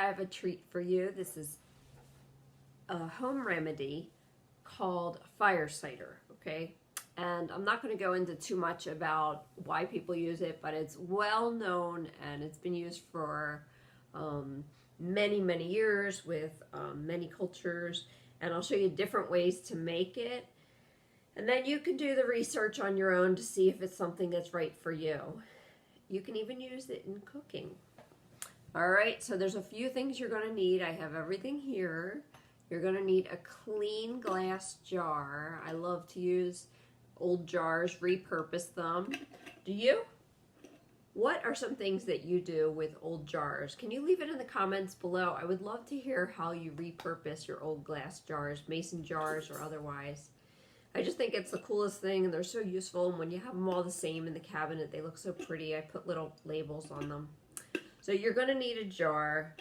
have a treat for you. This is a home remedy called fire cider, okay? And I'm not going to go into too much about why people use it, but it's well known and it's been used for many, many years with many cultures. And I'll show you different ways to make it. And then you can do the research on your own to see if it's something that's right for you. You can even use it in cooking. All right, so there's a few things you're going to need. I have everything here. You're going to need a clean glass jar. I love to use old jars, repurpose them. Do you? What are some things that you do with old jars? Can you leave it in the comments below? I would love to hear how you repurpose your old glass jars, mason jars or otherwise. I just think it's the coolest thing, and they're so useful, and when you have them all the same in the cabinet, they look so pretty. I put little labels on them. So you're going to need a jar,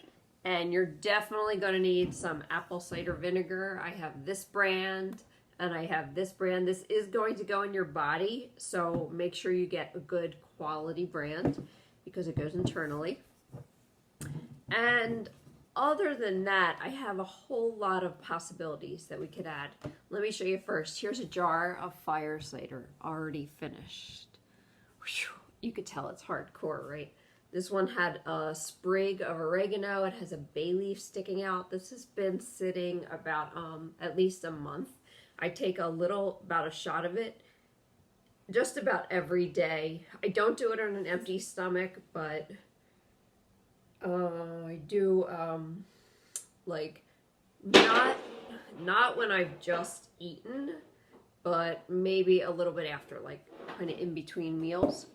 and you're definitely going to need some apple cider vinegar. I have this brand, and I have this brand. This is going to go in your body, so make sure you get a good quality brand because it goes internally. And other than that, I have a whole lot of possibilities that we could add. Let me show you first. Here's a jar of fire cider already finished. Whew, you could tell it's hardcore, right? This one had a sprig of oregano. It has a bay leaf sticking out. This has been sitting about at least a month. I take about a shot of it just about every day. I don't do it on an empty stomach, but I do like not when I've just eaten, but maybe a little bit after, like kind of in between meals.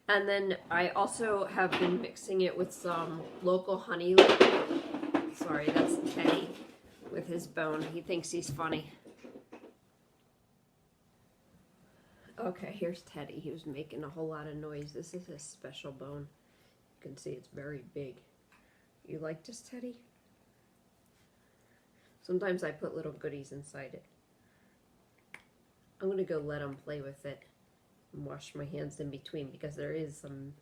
And then I also have been mixing it with some local honey liquid. Sorry, that's Teddy with his bone. He thinks he's funny. Okay, here's Teddy. He was making a whole lot of noise. This is his special bone. You can see it's very big. You like this, Teddy? Sometimes I put little goodies inside it. I'm going to go let him play with it and wash my hands in between because there is some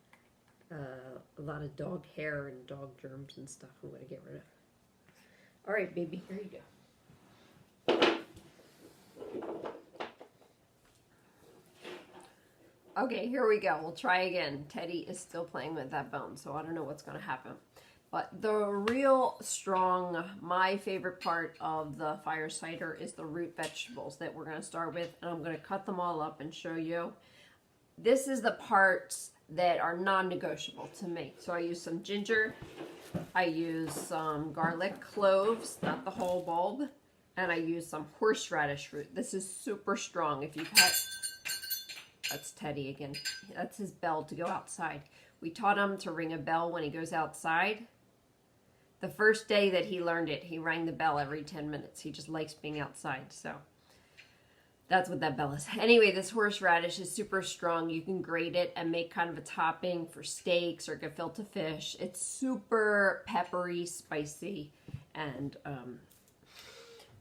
a lot of dog hair and dog germs and stuff I'm going to get rid of. All right, baby, here you go. Okay, here we go. We'll try again. Teddy is still playing with that bone, so I don't know what's going to happen. But the real strong, my favorite part of the fire cider is the root vegetables that we're going to start with. And I'm going to cut them all up and show you. This is the parts that are non-negotiable to me. So I use some ginger. I use some garlic cloves, not the whole bulb. And I use some horseradish root. This is super strong. If you've had... That's Teddy again. That's his bell to go outside. We taught him to ring a bell when he goes outside. The first day that he learned it, he rang the bell every 10 minutes. He just likes being outside, so that's what that bell is. Anyway, this horseradish is super strong. You can grate it and make kind of a topping for steaks or gefilte fish. It's super peppery, spicy, and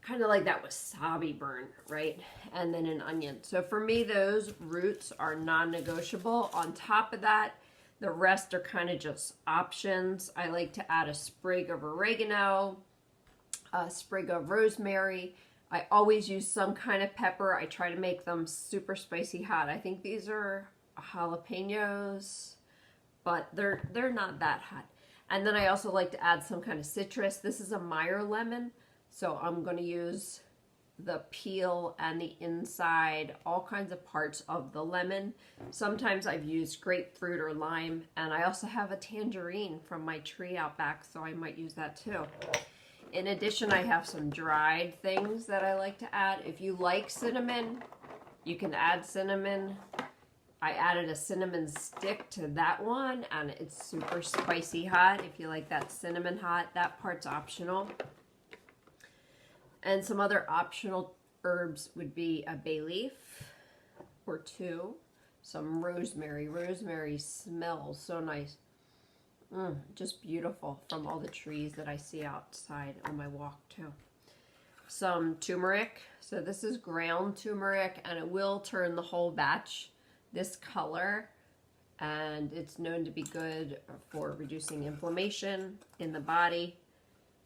kind of like that wasabi burn, right? And then an onion. So for me, those roots are non-negotiable. On top of that, the rest are kind of just options. I like to add a sprig of oregano, a sprig of rosemary. I always use some kind of pepper. I try to make them super spicy hot. I think these are jalapenos, but they're not that hot. And then I also like to add some kind of citrus. This is a Meyer lemon. So I'm going to use the peel and the inside, all kinds of parts of the lemon. Sometimes I've used grapefruit or lime, and I also have a tangerine from my tree out back, so I might use that too. In addition, I have some dried things that I like to add. If you like cinnamon, you can add cinnamon. I added a cinnamon stick to that one, and it's super spicy hot. If you like that cinnamon hot, that part's optional. And some other optional herbs would be a bay leaf or two, some rosemary. Rosemary smells so nice. Just beautiful from all the trees that I see outside on my walk too. Some turmeric. So this is ground turmeric, and it will turn the whole batch this color. and it's known to be good for reducing inflammation in the body.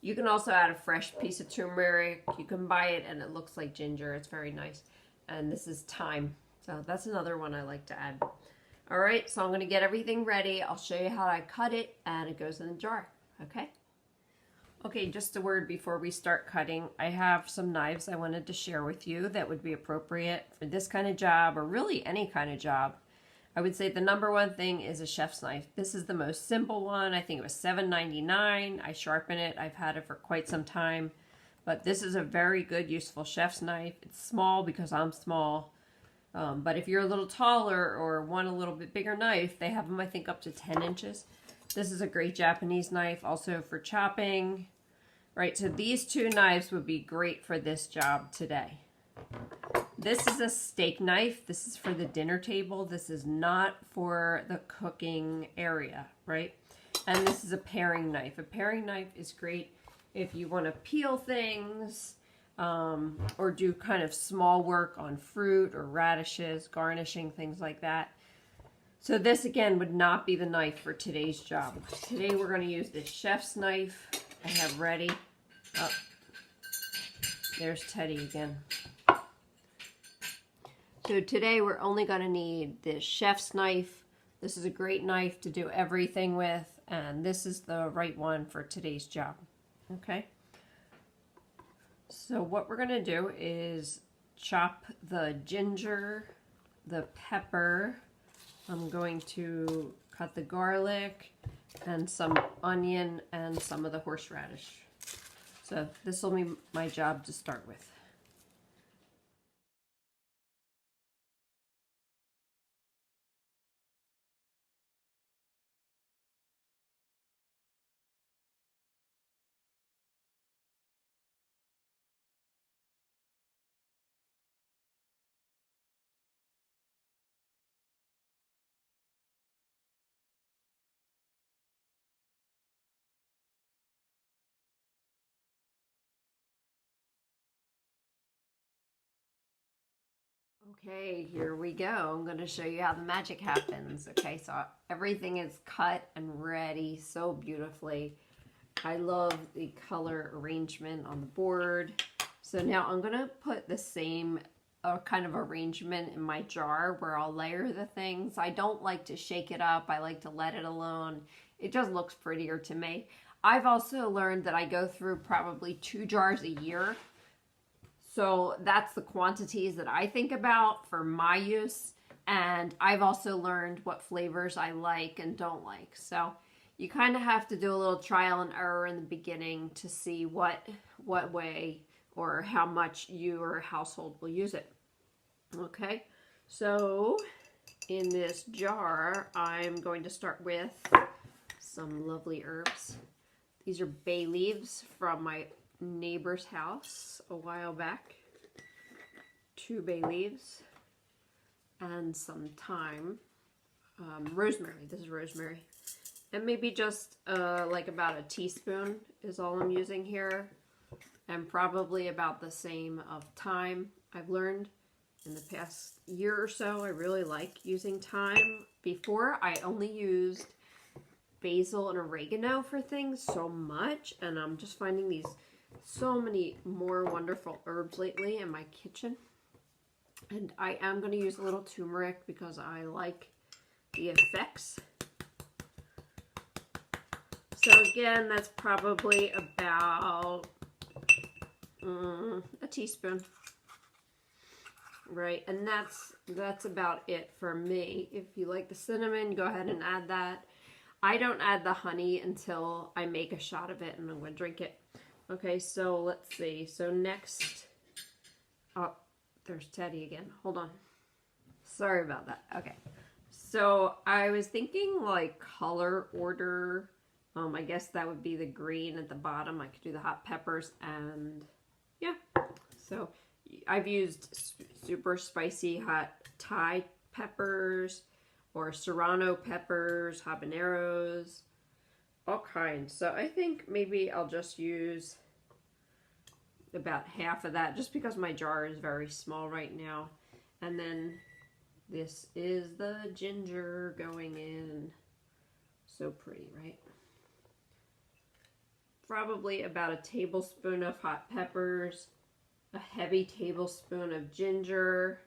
You can also add a fresh piece of turmeric. You can buy it and it looks like ginger. It's very nice. And this is thyme. So that's another one I like to add. All right, so I'm going to get everything ready. I'll show you how I cut it, and it goes in the jar. Okay? Okay, just a word before we start cutting. I have some knives I wanted to share with you that would be appropriate for this kind of job, or really any kind of job. I would say the number one thing is a chef's knife. This is the most simple one. I think it was $7.99. I sharpen it. I've had it for quite some time. But this is a very good, useful chef's knife. It's small because I'm small. But if you're a little taller or want a little bit bigger knife, they have them, I think, up to 10 inches. This is a great Japanese knife, also for chopping. Right, so these two knives would be great for this job today. This is a steak knife. This is for the dinner table. This is not for the cooking area, right? And this is a paring knife. A paring knife is great if you want to peel things or do kind of small work on fruit or radishes, garnishing, things like that. So this, again, would not be the knife for today's job. Today we're going to use this chef's knife I have ready. Oh, there's Teddy again. So today we're only going to need this chef's knife. This is a great knife to do everything with, and this is the right one for today's job. Okay? So what we're going to do is chop the ginger, the pepper. I'm going to cut the garlic and some onion and some of the horseradish. So this will be my job to start with. Okay, here we go. I'm going to show you how the magic happens. Okay, so everything is cut and ready so beautifully. I love the color arrangement on the board. So now I'm going to put the same kind of arrangement in my jar where I'll layer the things. I don't like to shake it up. I like to let it alone. It just looks prettier to me. I've also learned that I go through probably 2 jars a year. So that's the quantities that I think about for my use. And I've also learned what flavors I like and don't like. So you kind of have to do a little trial and error in the beginning to see what way or how much your household will use it. Okay, so in this jar, I'm going to start with some lovely herbs. These are bay leaves from my neighbor's house a while back. 2 bay leaves and some thyme. Rosemary. This is rosemary. And maybe just like about a teaspoon is all I'm using here. And probably about the same of thyme. I've learned in the past year or so I really like using thyme. Before I only used basil and oregano for things so much, and I'm just finding these so many more wonderful herbs lately in my kitchen. And I am going to use a little turmeric because I like the effects. So again, that's probably about a teaspoon. Right, and that's about it for me. If you like the cinnamon, go ahead and add that. I don't add the honey until I make a shot of it and I'm going to drink it. Okay, so let's see. So next, oh, there's Teddy again. Hold on. Sorry about that. Okay, so I was thinking like color order. I guess that would be the green at the bottom. I could do the hot peppers and yeah. So I've used super spicy hot Thai peppers or serrano peppers, habaneros, all kinds. So I think maybe I'll just use about half of that just because my jar is very small right now. And then This is the ginger going in. So pretty, right? Probably about a tablespoon of hot peppers, a heavy tablespoon of ginger.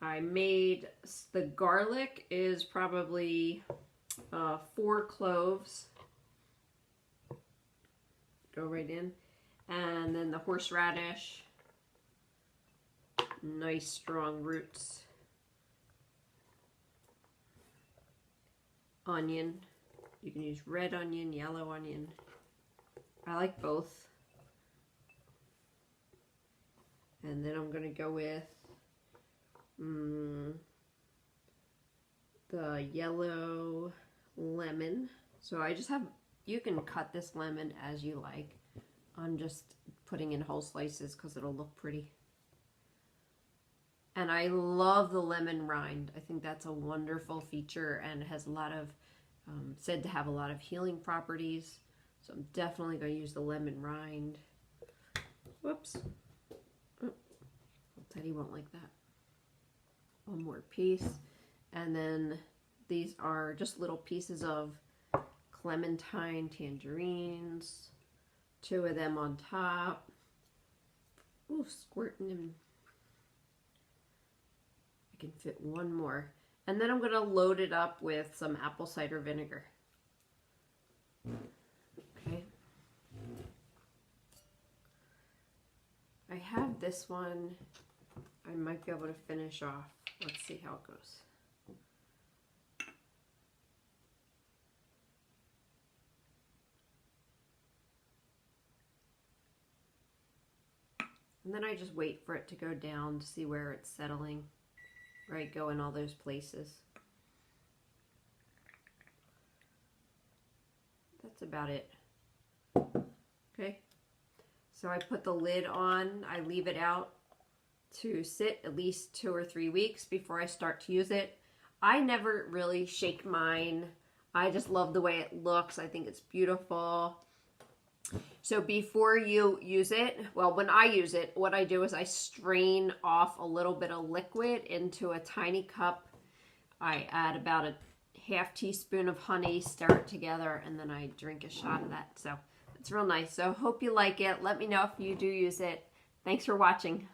I made the garlic is probably 4 cloves. Go right in. And then the horseradish. Nice strong roots. Onion. You can use red onion, yellow onion. I like both. And then I'm going to go with the yellow lemon. So I just have, you can cut this lemon as you like. I'm just putting in whole slices because it'll look pretty. And I love the lemon rind. I think that's a wonderful feature and has a lot of, said to have a lot of healing properties. So I'm definitely going to use the lemon rind. Whoops. Oh, Teddy won't like that. One more piece. And then these are just little pieces of clementine tangerines. 2 of them on top. Ooh, squirting them. I can fit 1 more. And then I'm going to load it up with some apple cider vinegar. Okay. I have this one. I might be able to finish off. Let's see how it goes. And then I just wait for it to go down to see where it's settling. Right, go in all those places. That's about it. Okay. So I put the lid on. I leave it out to sit at least 2 or 3 weeks before I start to use it. I never really shake mine. I just love the way it looks. I think it's beautiful. So before you use it, well, when I use it, what I do is I strain off a little bit of liquid into a tiny cup. I add about a half teaspoon of honey, stir it together, and then I drink a shot of that. So it's real nice. So hope you like it. Let me know if you do use it. Thanks for watching.